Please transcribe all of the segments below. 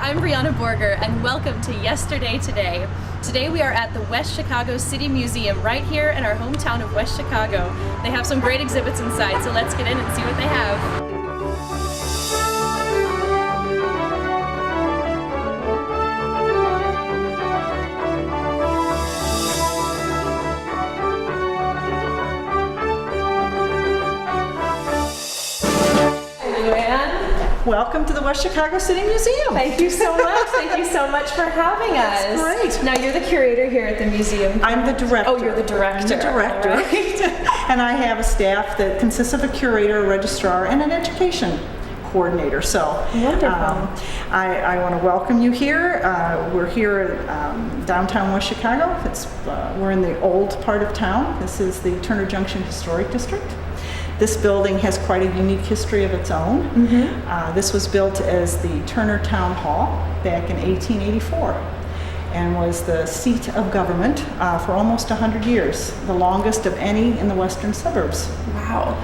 I'm Brianna Borger, and welcome to Yesterday Today. Today we are at the West Chicago City Museum right here in our hometown of West Chicago. They have some great exhibits inside, so let's get in and see what they have. Welcome to the West Chicago City Museum. Thank you so much. Thank you so much for having us. That's great. Now you're the curator here at the museum. I'm the director. Oh, you're the director. I'm the director. Right. And I have a staff that consists of a curator, a registrar, and an education coordinator. So wonderful. I want to welcome you here. We're here downtown West Chicago. We're in the old part of town. This is the Turner Junction Historic District. This building has quite a unique history of its own. Mm-hmm. This was built as the Turner Town Hall back in 1884 and was the seat of government for almost 100 years, the longest of any in the western suburbs. Wow.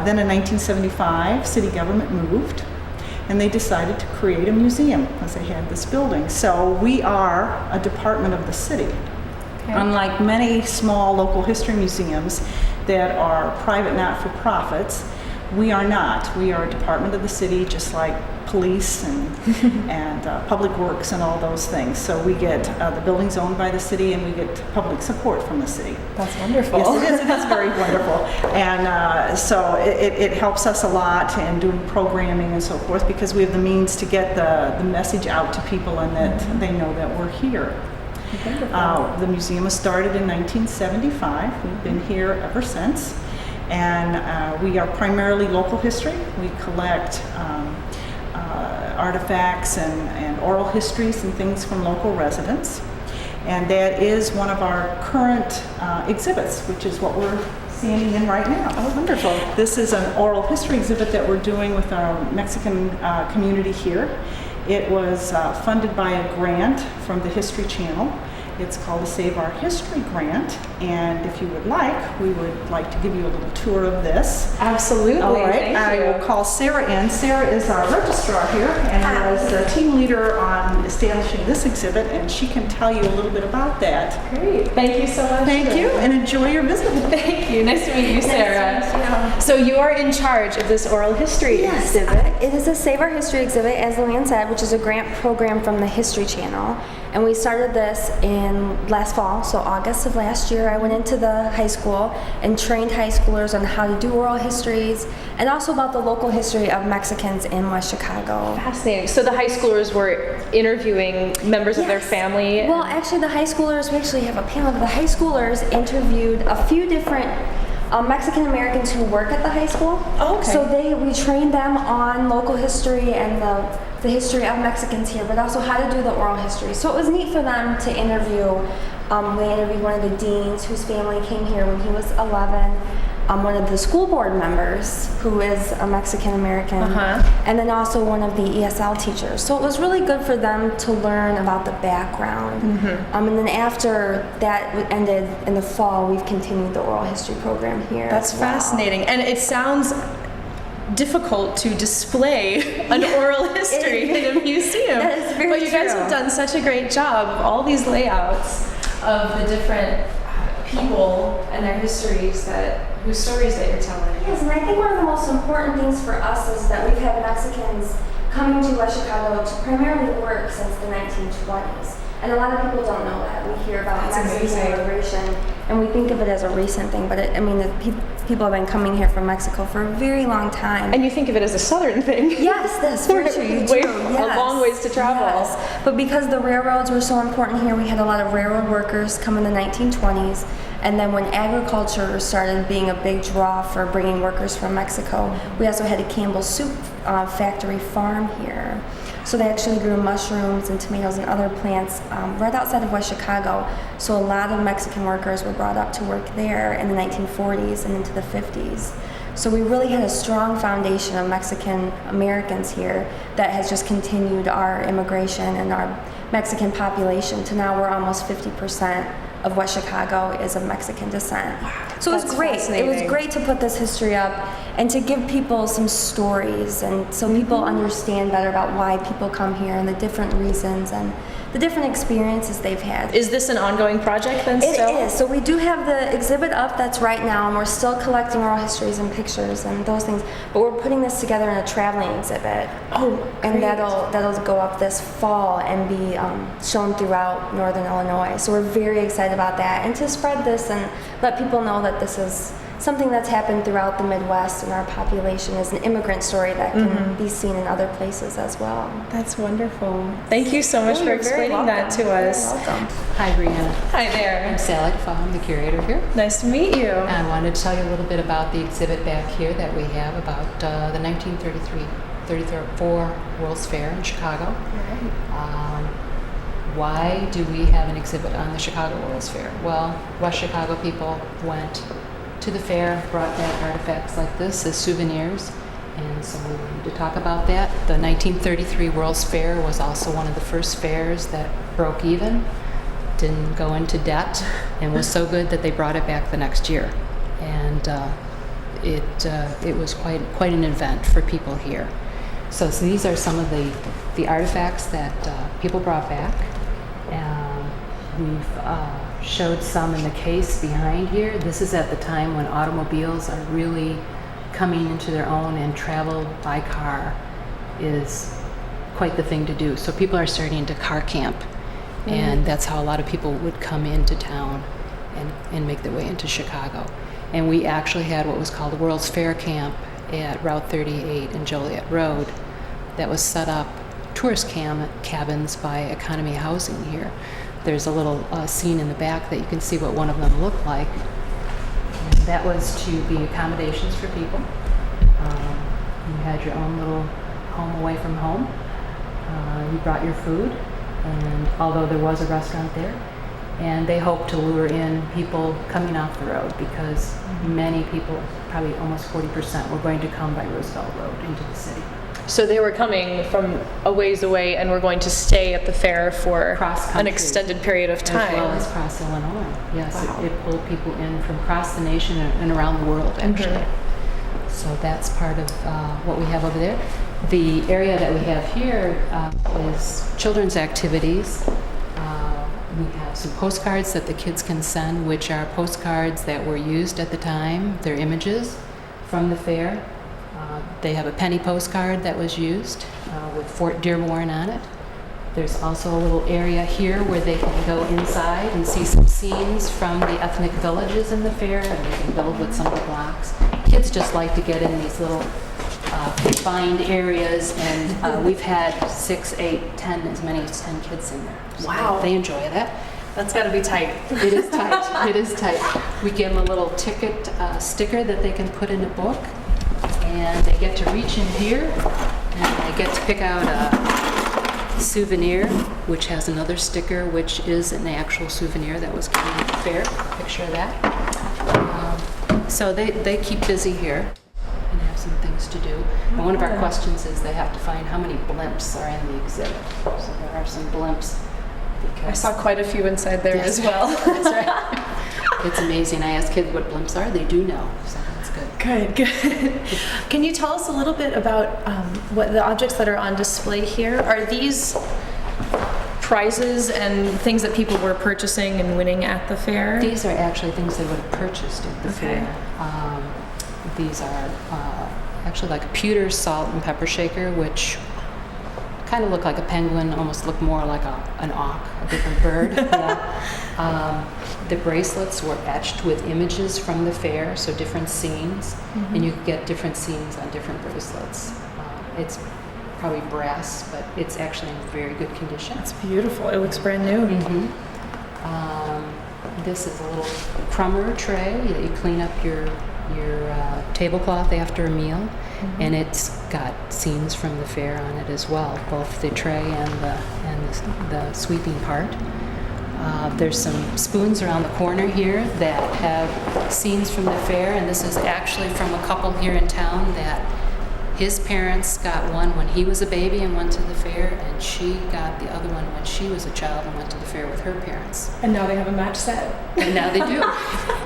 Then in 1975, city government moved and they decided to create a museum because they had this building. So we are a department of the city. Okay. Unlike many small local history museums that are private not-for-profits, we are not. We are a department of the city, just like police and public works and all those things. So we get the buildings owned by the city and we get public support from the city. That's wonderful. Yes, it is. It is very wonderful. And so it helps us a lot in doing programming and so forth because we have the means to get the message out to people and that they know that we're here. The museum was started in 1975. We've been here ever since, and we are primarily local history. We collect artifacts and oral histories and things from local residents, and that is one of our current exhibits, which is what we're standing in right now. Oh, wonderful. This is an oral history exhibit that we're doing with our Mexican community here. It was funded by a grant from the History Channel. It's called the Save Our History Grant, and if you would like, we would like to give you a little tour of this. Absolutely. All right. Thank I you. will call Sarah in. Sarah is our registrar here and was the team leader on establishing this exhibit, and she can tell you a little bit about that. Great. Thank you so much. Thank you, and enjoy your visit. Thank you. Nice to meet you, Sarah. Nice to meet you. So you are in charge of this oral history exhibit. It is a Save Our History exhibit, as Luann said, which is a grant program from the History Channel. And we started this in last fall, so August of last year. I went into the high school and trained high schoolers on how to do oral histories and also about the local history of Mexicans in West Chicago. Fascinating. So the high schoolers were interviewing members of their family? Well, actually the high schoolers, we actually have a panel of the high schoolers interviewed a few different Mexican Americans who work at the high school. Oh, okay. So we trained them on local history and the history of Mexicans here, but also how to do the oral history. So it was neat for them to interview. They interviewed one of the deans whose family came here when he was 11, one of the school board members who is a Mexican American, and then also one of the ESL teachers. So it was really good for them to learn about the background. And then after that ended in the fall, we've continued the oral history program here. That's fascinating. And it sounds difficult to display an oral history in a museum. That is very But you guys true. have done such a great job of all these layouts of the different people and their histories whose stories that you're telling. Yes, and I think one of the most important things for us is that we've had Mexicans coming to West Chicago to primarily work since the 1920s. And a lot of people don't know that. We hear about Mexican immigration, and we think of it as a recent thing, but people have been coming here from Mexico for a very long time. And you think of it as a southern thing. Yes, that's very true. You do. A long ways to travel. Yes. But because the railroads were so important here, we had a lot of railroad workers come in the 1920s. And then when agriculture started being a big draw for bringing workers from Mexico, we also had a Campbell's Soup factory farm here. So they actually grew mushrooms and tomatoes and other plants right outside of West Chicago. So a lot of Mexican workers were brought up to work there in the 1940s and into the 50s. So we really had a strong foundation of Mexican Americans here that has just continued our immigration and our Mexican population to now we're almost 50% of West Chicago is of Mexican descent. So it was That's great. It was fascinating. great to put this history up and to give people some stories, and so people understand better about why people come here and the different reasons and the different experiences they've had. Is this an ongoing project then still? It is. So we do have the exhibit up that's right now, and we're still collecting oral histories and pictures and those things. But we're putting this together in a traveling exhibit. Oh, And great. that'll go up this fall and be shown throughout Northern Illinois. So we're very excited about that, and to spread this and let people know that this is something that's happened throughout the Midwest, and our population is an immigrant story that can be seen in other places as well. That's wonderful. Thank you so much Oh, for you're very explaining that to welcome. us. You're welcome. Hi, Brianna. Hi there. I'm Sally Defoe. I'm the curator here. Nice to meet you. I wanted to tell you a little bit about the exhibit back here that we have about the 1934 World's Fair in Chicago. Why do we have an exhibit on the Chicago World's Fair? Well, West Chicago people went to the fair, brought back artifacts like this as souvenirs, and so we wanted to talk about that. The 1933 World's Fair was also one of the first fairs that broke even, didn't go into debt, and was so good that they brought it back the next year. And it was quite an event for people here. So these are some of the artifacts that people brought back. We've showed some in the case behind here. This is at the time when automobiles are really coming into their own, and travel by car is quite the thing to do. So people are starting to car camp, and that's how a lot of people would come into town and make their way into Chicago. And we actually had what was called the World's Fair Camp at Route 38 and Joliet Road that was set up, tourist cabins by Economy Housing here. There's a little scene in the back that you can see what one of them looked like. And that was to be accommodations for people. You had your own little home away from home. You brought your food, and although there was a restaurant there, and they hoped to lure in people coming off the road, because many people, probably almost 40%, were going to come by Roosevelt Road into the city. So they were coming from a ways away and were going to stay at the fair for Cross-country. an extended period of time. As well as across Illinois. Yes, Wow. it pulled people in from across the nation and around the world, actually. So that's part of what we have over there. The area that we have here is children's activities. We have some postcards that the kids can send, which are postcards that were used at the time. They're images from the fair. They have a penny postcard that was used with Fort Dearborn on it. There's also a little area here where they can go inside and see some scenes from the ethnic villages in the fair, and they can build with some of the blocks. Kids just like to get in these little confined areas, and we've had 6, 8, 10, as many as 10 kids in there. So Wow. They enjoy that. That's got to be tight. It is tight. It is tight. We give them a little ticket sticker that they can put in a book, and they get to reach in here, and they get to pick out a souvenir, which has another sticker, which is an actual souvenir that was given at the fair. Picture of that. So they keep busy here and have some things to do. And one of our questions is they have to find how many blimps are in the exhibit. So there are some blimps. I saw quite a few inside there as well. That's right. It's amazing. I ask kids what blimps are. They do know. So that's good. Good. Can you tell us a little bit about what the objects that are on display here? Are these prizes and things that people were purchasing and winning at the fair? These are actually things they would have purchased at the Okay. fair. These are actually like a pewter salt and pepper shaker, which kind of look like a penguin, almost look more like an auk, a different bird. Yeah. The bracelets were etched with images from the fair, so different scenes, and you could get different scenes on different bracelets. It's probably brass, but it's actually in very good condition. It's beautiful. It looks brand new. This is a little crumber tray that you clean up your tablecloth after a meal, and it's got scenes from the fair on it as well, both the tray and the sweeping part. There's some spoons around the corner here that have scenes from the fair, and this is actually from a couple here in town that His parents got one when he was a baby and went to the fair, and she got the other one when she was a child and went to the fair with her parents. And now they have a match set. And now they do.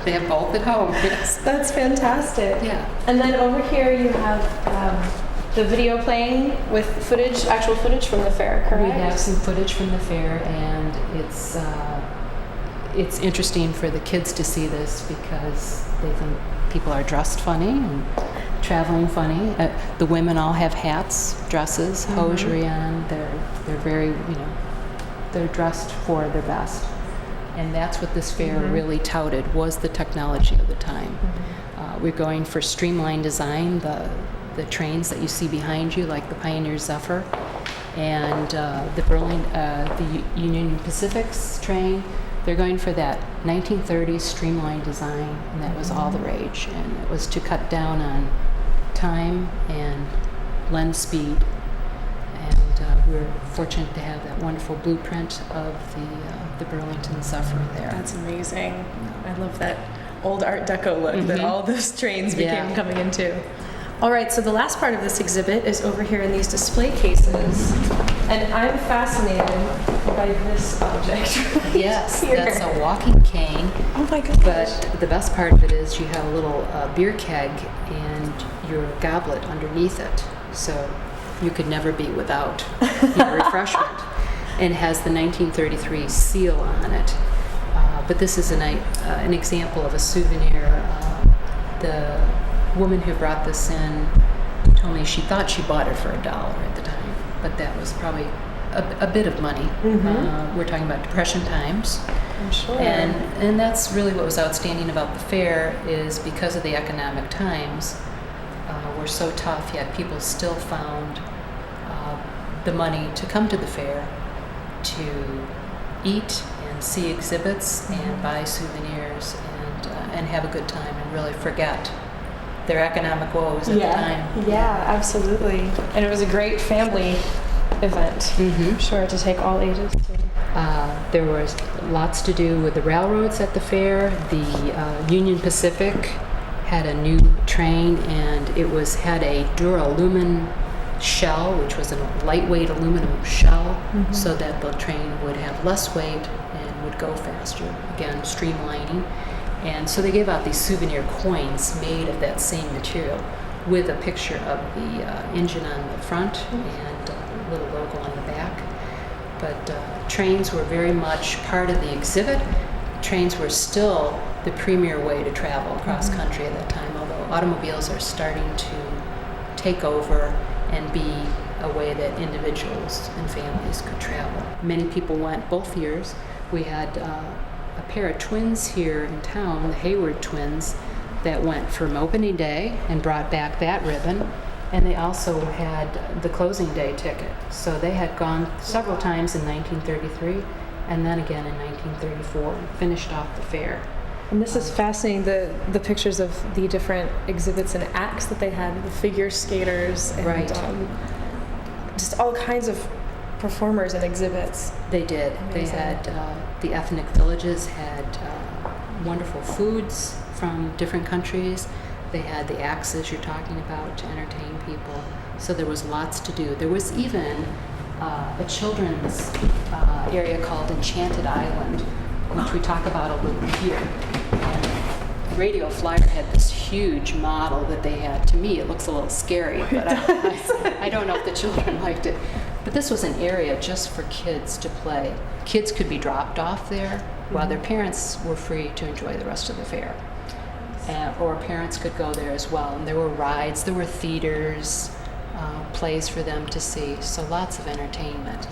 They have both at home, yes. That's fantastic. Yeah. And then over here you have the video playing with footage, actual footage from the fair, correct? We have some footage from the fair, and it's interesting for the kids to see this because they think people are dressed funny and traveling funny. The women all have hats, dresses, hosiery on. They're very, they're dressed for their best. And that's what this fair really touted, was the technology of the time. We're going for streamlined design, the trains that you see behind you, like the Pioneer Zephyr, and the Union Pacific's train. They're going for that 1930s streamlined design, and that was all the rage. And it was to cut down on time and lend speed. And we're fortunate to have that wonderful blueprint of the Burlington Zephyr there. That's amazing. I love that old Art Deco look that all those trains became coming into. All right, so the last part of this exhibit is over here in these display cases. And I'm fascinated by this object right Yes, here. that's a walking cane. Oh my goodness. But the best part of it is you have a little beer keg and your goblet underneath it. So you could never be without your refreshment. And it has the 1933 seal on it. But this is an example of a souvenir. The woman who brought this in told me she thought she bought it for $1 at the time, but that was probably a bit of money. We're talking about Depression times. I'm sure. And that's really what was outstanding about the fair, is because of the economic times were so tough, yet people still found the money to come to the fair to eat and see exhibits and buy souvenirs and have a good time and really forget their economic woes at the time. Yeah, absolutely. And it was a great family event. I'm sure, to take all ages to. There was lots to do with the railroads at the fair. The Union Pacific had a new train, and it had a duralumin shell, which was a lightweight aluminum shell, so that the train would have less weight and would go faster. Again, streamlining. And so they gave out these souvenir coins made of that same material with a picture of the engine on the front and a little logo on the back. But trains were very much part of the exhibit. Trains were still the premier way to travel across country at that time, although automobiles are starting to take over and be a way that individuals and families could travel. Many people went both years. We had a pair of twins here in town, the Hayward twins, that went from opening day and brought back that ribbon. And they also had the closing day ticket. So they had gone several times in 1933 and then again in 1934 and finished off the fair. And this is fascinating, the pictures of the different exhibits and acts that they had, the figure skaters and just all kinds of performers and exhibits. They did. Amazing. They had the ethnic villages had wonderful foods from different countries. They had the acts, as you're talking about, to entertain people. So there was lots to do. There was even a children's area called Enchanted Island, which we talk about a little here. And Radio Flyer had this huge model that they had. To me, it looks a little scary, but I don't know if the children liked it. But this was an area just for kids to play. Kids could be dropped off there while their parents were free to enjoy the rest of the fair. Or parents could go there as well. And there were rides, there were theaters, plays for them to see. So lots of entertainment.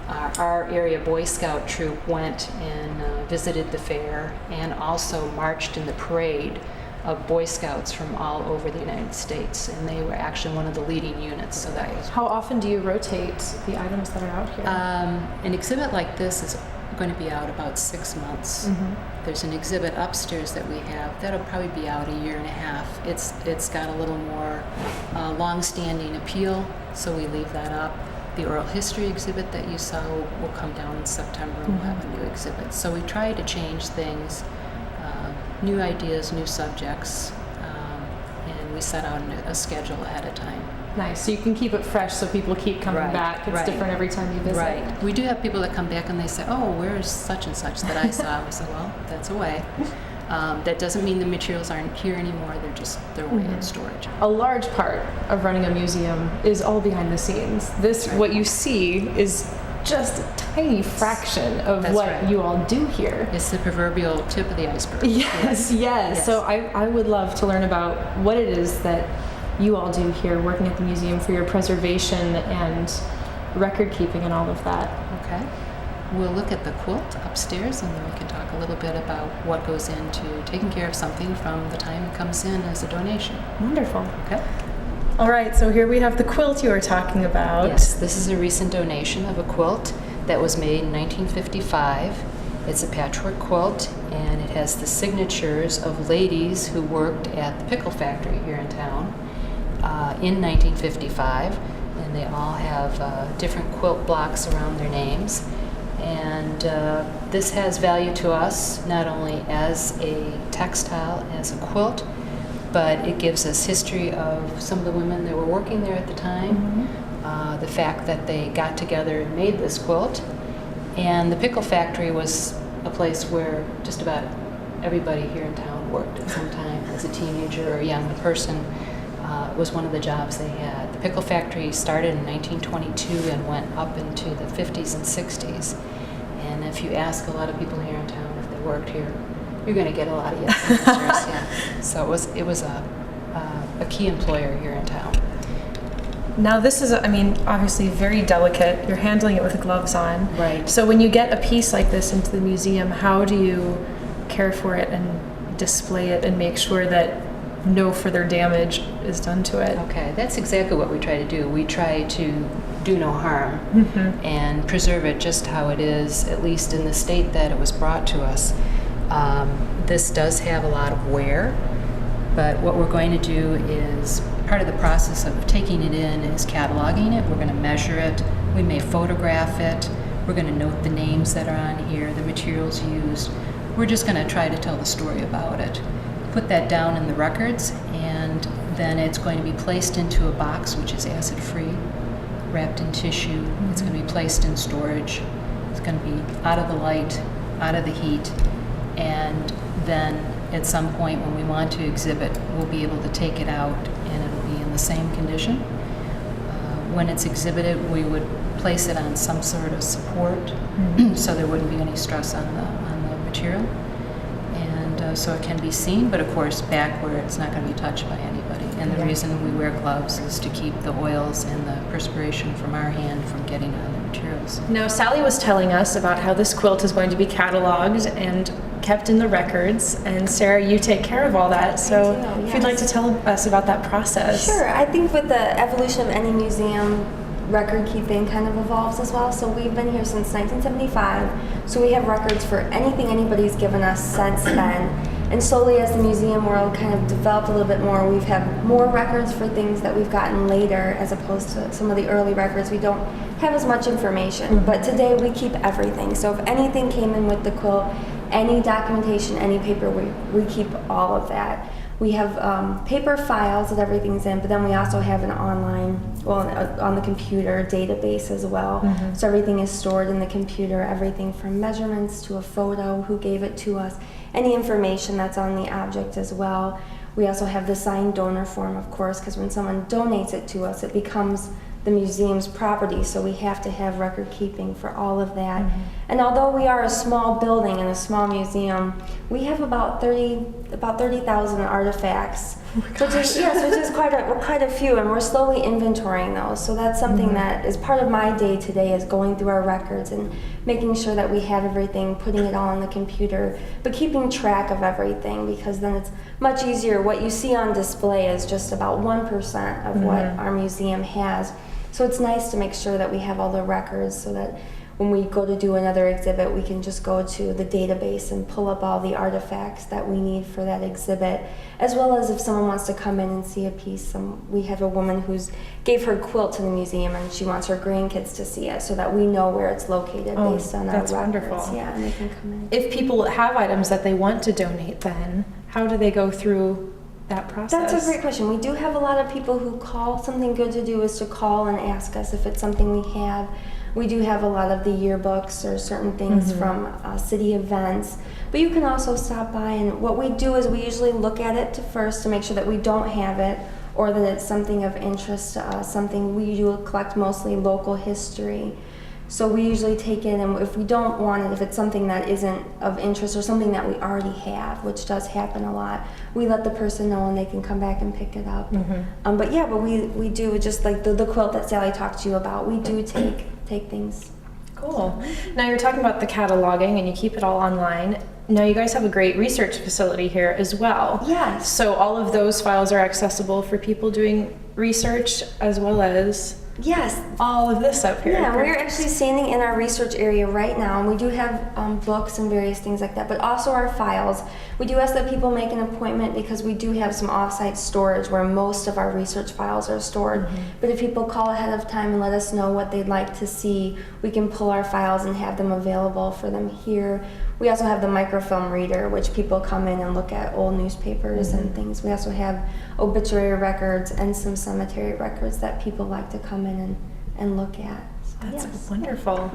Our area Boy Scout troop went and visited the fair and also marched in the parade of Boy Scouts from all over the United States, and they were actually one of the leading units. So that was. How often do you rotate the items that are out here? An exhibit like this is going to be out about 6 months. There's an exhibit upstairs that we have that'll probably be out a year and a half. It's got a little more long-standing appeal, so we leave that up. The oral history exhibit that you saw will come down in September, and we'll have a new exhibit. So we try to change things, new ideas, new subjects, and we set out a schedule ahead of time. Nice. So you can keep it fresh so people keep coming Right, back. It's right. different every time you visit. Right. We do have people that come back and they say, oh, where's such and such that I saw? We say, well, that's away. That doesn't mean the materials aren't here anymore. They're away in storage. A large part of running a museum is all behind the scenes. What you see is just a tiny fraction of That's what right. you all do here. It's the proverbial tip of the iceberg. Yes. So I would love to learn about what it is that you all do here working at the museum for your preservation and record keeping and all of that. Okay. We'll look at the quilt upstairs, and then we can talk a little bit about what goes into taking care of something from the time it comes in as a donation. Wonderful. Okay? All right, so here we have the quilt you were talking about. Yes, this is a recent donation of a quilt that was made in 1955. It's a patchwork quilt, and it has the signatures of ladies who worked at the pickle factory here in town in 1955, and they all have different quilt blocks around their names. And this has value to us, not only as a textile, as a quilt, but it gives us history of some of the women that were working there at the time, the fact that they got together and made this quilt. And the pickle factory was a place where just about everybody here in town worked at some time as a teenager or a young person. It was one of the jobs they had. The pickle factory started in 1922 and went up into the 50s and 60s. And if you ask a lot of people here in town if they worked here, you're going to get a lot of yes answers. Yeah. So it was a key employer here in town. Now this is, obviously very delicate. You're handling it with gloves on. Right. So when you get a piece like this into the museum, how do you care for it and display it and make sure that no further damage is done to it? Okay, that's exactly what we try to do. We try to do no harm and preserve it just how it is, at least in the state that it was brought to us. This does have a lot of wear, but what we're going to do is, part of the process of taking it in is cataloging it. We're going to measure it. We may photograph it. We're going to note the names that are on here, the materials used. We're just going to try to tell the story about it. Put that down in the records, and then it's going to be placed into a box which is acid-free, wrapped in tissue. It's going to be placed in storage. It's going to be out of the light, out of the heat, and then at some point when we want to exhibit, we'll be able to take it out and it'll be in the same condition. When it's exhibited, we would place it on some sort of support so there wouldn't be any stress on the material. So it can be seen, but of course back where it's not going to be touched by anybody. And the reason we wear gloves is to keep the oils and the perspiration from our hand from getting on the materials. Now Sally was telling us about how this quilt is going to be cataloged and kept in the records, and Sarah, you take care of all that. So if you'd like to tell us about that process. Sure. I think with the evolution of any museum, record keeping kind of evolves as well. So we've been here since 1975. So we have records for anything anybody's given us since then. And slowly as the museum world kind of developed a little bit more, we've had more records for things that we've gotten later as opposed to some of the early records. We don't have as much information. But today we keep everything. So if anything came in with the quilt, any documentation, any paper, we keep all of that. We have paper files that everything's in, but then we also have an online, on the computer database as well. So everything is stored in the computer, everything from measurements to a photo, who gave it to us, any information that's on the object as well. We also have the signed donor form, of course, because when someone donates it to us, it becomes the museum's property, so we have to have record keeping for all of that. And although we are a small building and a small museum, we have about 30,000 artifacts, which is quite a few, and we're slowly inventorying those. So that's something that is part of my day to day, is going through our records and making sure that we have everything, putting it all on the computer, but keeping track of everything, because then it's much easier. What you see on display is just about 1% of what our museum has. So it's nice to make sure that we have all the records so that when we go to do another exhibit, we can just go to the database and pull up all the artifacts that we need for that exhibit, as well as if someone wants to come in and see a piece. We have a woman who's gave her quilt to the museum, and she wants her grandkids to see it so that we know where it's located based on our records. That's wonderful. Yeah, and they can come in. If people have items that they want to donate, then how do they go through that process? That's a great question. We do have a lot of people who call. Something good to do is to call and ask us if it's something we have. We do have a lot of the yearbooks or certain things from city events. But you can also stop by, and what we do is we usually look at it first to make sure that we don't have it or that it's something of interest to us, something we do collect mostly local history. So we usually take it, and if we don't want it, if it's something that isn't of interest or something that we already have, which does happen a lot, we let the person know and they can come back and pick it up. But yeah, but we do, just like the quilt that Sally talked to you about, we do take things. Cool. Now you're talking about the cataloging and you keep it all online. Now you guys have a great research facility here as well. Yes. So all of those files are accessible for people doing research as well as Yes. all of this up here. Yeah, we're actually standing in our research area right now, and we do have books and various things like that, but also our files. We do ask that people make an appointment because we do have some off-site storage where most of our research files are stored. But if people call ahead of time and let us know what they'd like to see, we can pull our files and have them available for them here. We also have the microfilm reader, which people come in and look at old newspapers and things. We also have obituary records and some cemetery records that people like to come in and look at. So, That's yes. wonderful.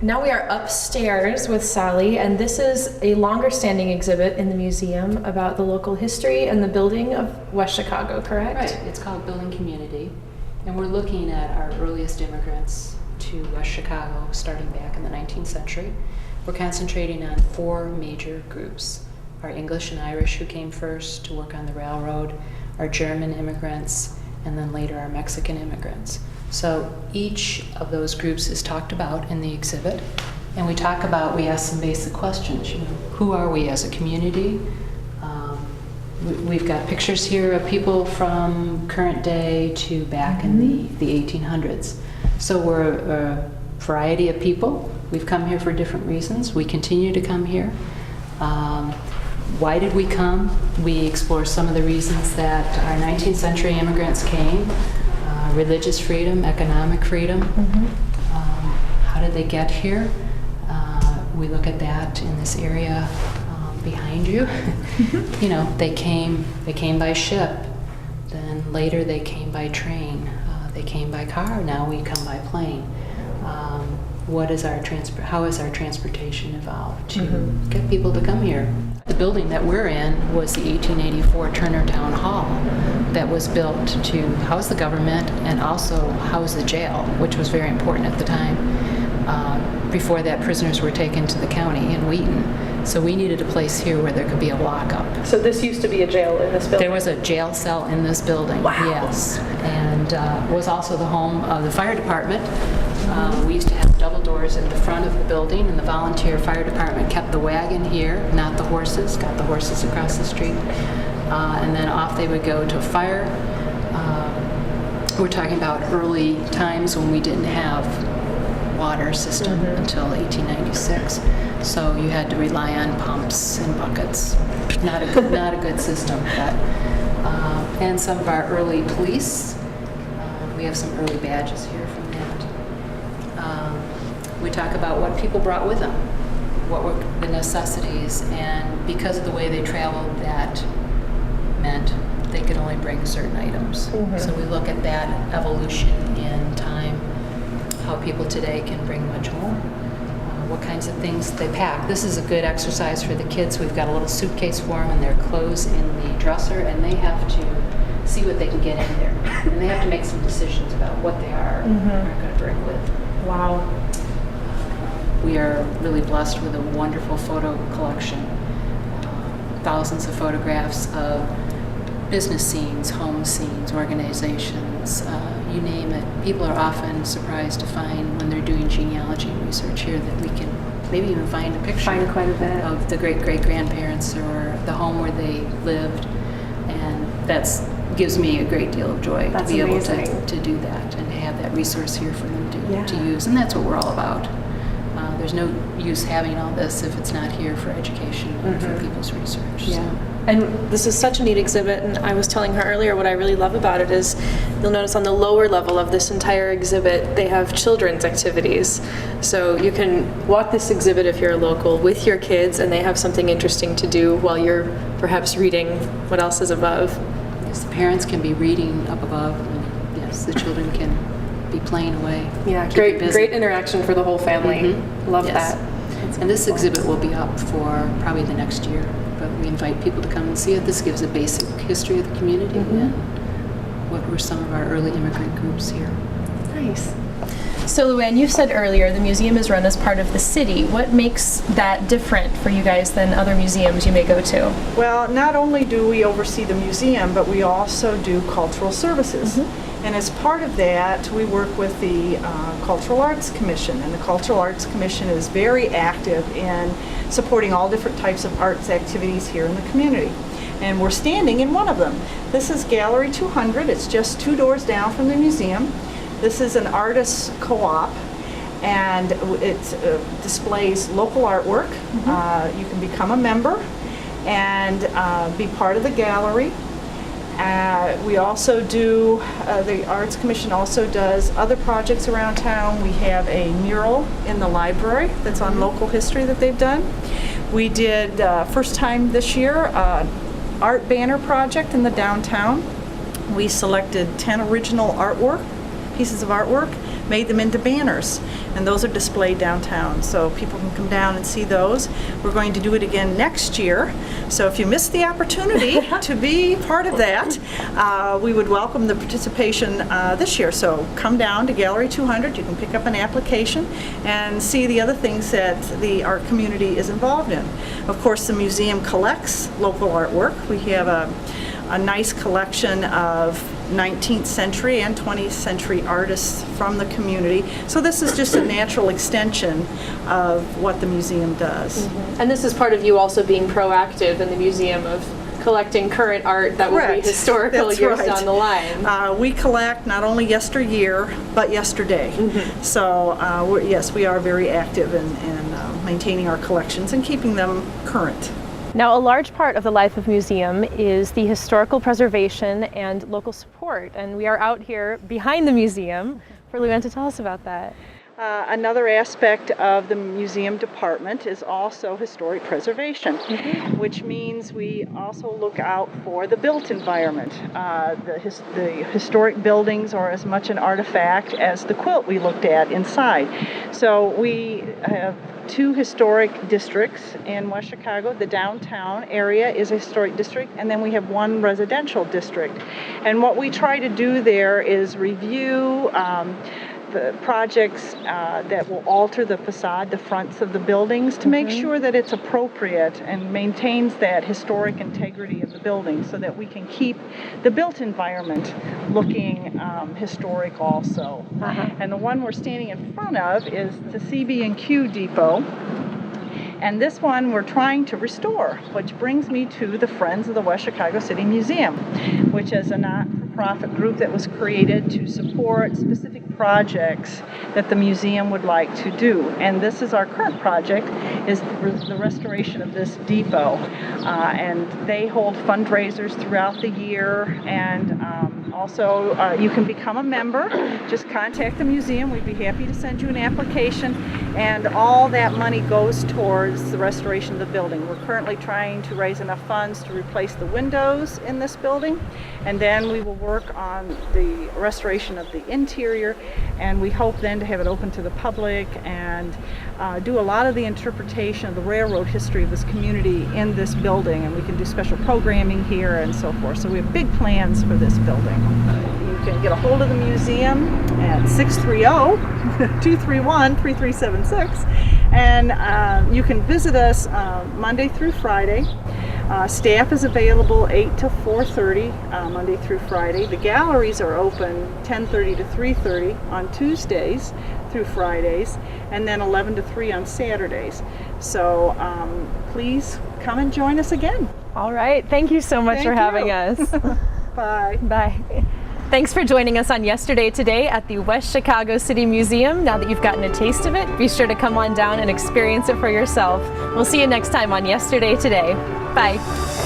Now we are upstairs with Sally, and this is a longer standing exhibit in the museum about the local history and the building of West Chicago, correct? Right, it's called Building Community, and we're looking at our earliest immigrants to West Chicago starting back in the 19th century. We're concentrating on 4 major groups: our English and Irish who came first to work on the railroad, our German immigrants, and then later our Mexican immigrants. So each of those groups is talked about in the exhibit, and we ask some basic questions. Who are we as a community? We've got pictures here of people from current day to back in the 1800s. So we're a variety of people. We've come here for different reasons. We continue to come here. Why did we come? We explore some of the reasons that our 19th century immigrants came. Religious freedom, economic freedom. How did they get here? We look at that in this area behind you. You know, they came by ship. Then later they came by train. They came by car. Now we come by plane. How has our transportation evolved to get people to come here? The building that we're in was the 1884 Turner Town Hall that was built to house the government and also house the jail, which was very important at the time. Before that, prisoners were taken to the county in Wheaton. So we needed a place here where there could be a lockup. So this used to be a jail in this building? There was a jail cell in this building, yes. And was also the home of the fire department. We used to have double doors in the front of the building, and the volunteer fire department kept the wagon here, not the horses, got the horses across the street. And then off they would go to fire. We're talking about early times when we didn't have water system until 1896. So you had to rely on pumps and buckets. Not a good system. But, and some of our early police. We have some early badges here from that. We talk about what people brought with them, what were the necessities, and because of the way they traveled, that meant they could only bring certain items. So we look at that evolution in time, how people today can bring much more, what kinds of things they pack. This is a good exercise for the kids. We've got a little suitcase for them and their clothes in the dresser, and they have to see what they can get in there. And they have to make some decisions about what they are going to bring with. Wow. We are really blessed with a wonderful photo collection. Thousands of photographs of business scenes, home scenes, organizations, you name it. People are often surprised to find when they're doing genealogy research here that we can maybe even find a picture Find quite a bit of the great-great-grandparents or the home where they lived. And that gives me a great deal of joy to be able to do that and have that resource here for them to use. And that's what we're all about. there's no use having all this if it's not here for education and for people's research. Yeah. So. And this is such a neat exhibit, and I was telling her earlier what I really love about it is you'll notice on the lower level of this entire exhibit they have children's activities. So you can walk this exhibit if you're a local with your kids and they have something interesting to do while you're perhaps reading what else is above. Yes, the parents can be reading up above, and yes, the children can be playing away. Yeah, keep great, it busy. great interaction for the whole family. Love Yes. that. And this exhibit will be up for probably the next year, but we invite people to come and see it. This gives a basic history of the community and what were some of our early immigrant groups here. Nice. So Luann, you said earlier the museum is run as part of the city. What makes that different for you guys than other museums you may go to? Well, not only do we oversee the museum, but we also do cultural services. And as part of that, we work with the Cultural Arts Commission. And the Cultural Arts Commission is very active in supporting all different types of arts activities here in the community. And we're standing in one of them. This is Gallery 200. It's just 2 doors down from the museum. This is an artists co-op, and it displays local artwork. You can become a member and be part of the gallery. We also do, the Arts Commission also does other projects around town. We have a mural in the library that's on local history that they've done. We did, first time this year, art banner project in the downtown. We selected 10 original pieces of artwork, made them into banners, and those are displayed downtown, so people can come down and see those. We're going to do it again next year, so if you missed the opportunity to be part of that, we would welcome the participation this year. So come down to Gallery 200, you can pick up an application and see the other things that our community is involved in. Of course, the museum collects local artwork. We have a nice collection of 19th century and 20th century artists from the community. So this is just a natural extension of what the museum does. And this is part of you also being proactive in the museum of collecting current art that will be historical That's years right. down the line. We collect not only yesteryear, but yesterday. So yes, we are very active in maintaining our collections and keeping them current. Now, a large part of the life of museum is the historical preservation and local support, and we are out here behind the museum for Luann to tell us about that. Another aspect of the museum department is also historic preservation, which means we also look out for the built environment. The historic buildings are as much an artifact as the quilt we looked at inside. So we have 2 historic districts in West Chicago. The downtown area is a historic district, and then we have 1 residential district. And what we try to do there is review the projects that will alter the facade, the fronts of the buildings, to make sure that it's appropriate and maintains that historic integrity of the building, so that we can keep the built environment looking historic also. And the one we're standing in front of is the CB&Q depot. And this one we're trying to restore, which brings me to the Friends of the West Chicago City Museum, which is a not-for-profit group that was created to support specific projects that the museum would like to do. And this is our current project, is the restoration of this depot. And they hold fundraisers throughout the year, and also you can become a member. Just contact the museum. We'd be happy to send you an application, and all that money goes towards the restoration of the building. We're currently trying to raise enough funds to replace the windows in this building, and then we will work on the restoration of the interior, and we hope then to have it open to the public and do a lot of the interpretation of the railroad history of this community in this building, and we can do special programming here and so forth. So we have big plans for this building. You can get a hold of the museum at 630-231-3376, and you can visit us Monday through Friday. Staff is available 8 to 4:30 Monday through Friday. The galleries are open 10:30 to 3:30 on Tuesdays through Fridays, and then 11 to 3 on Saturdays. So please come and join us again. All right. Thank you so much for having us. Bye. Bye. Thanks for joining us on Yesterday Today at the West Chicago City Museum. Now that you've gotten a taste of it, be sure to come on down and experience it for yourself. We'll see you next time on Yesterday Today. Bye.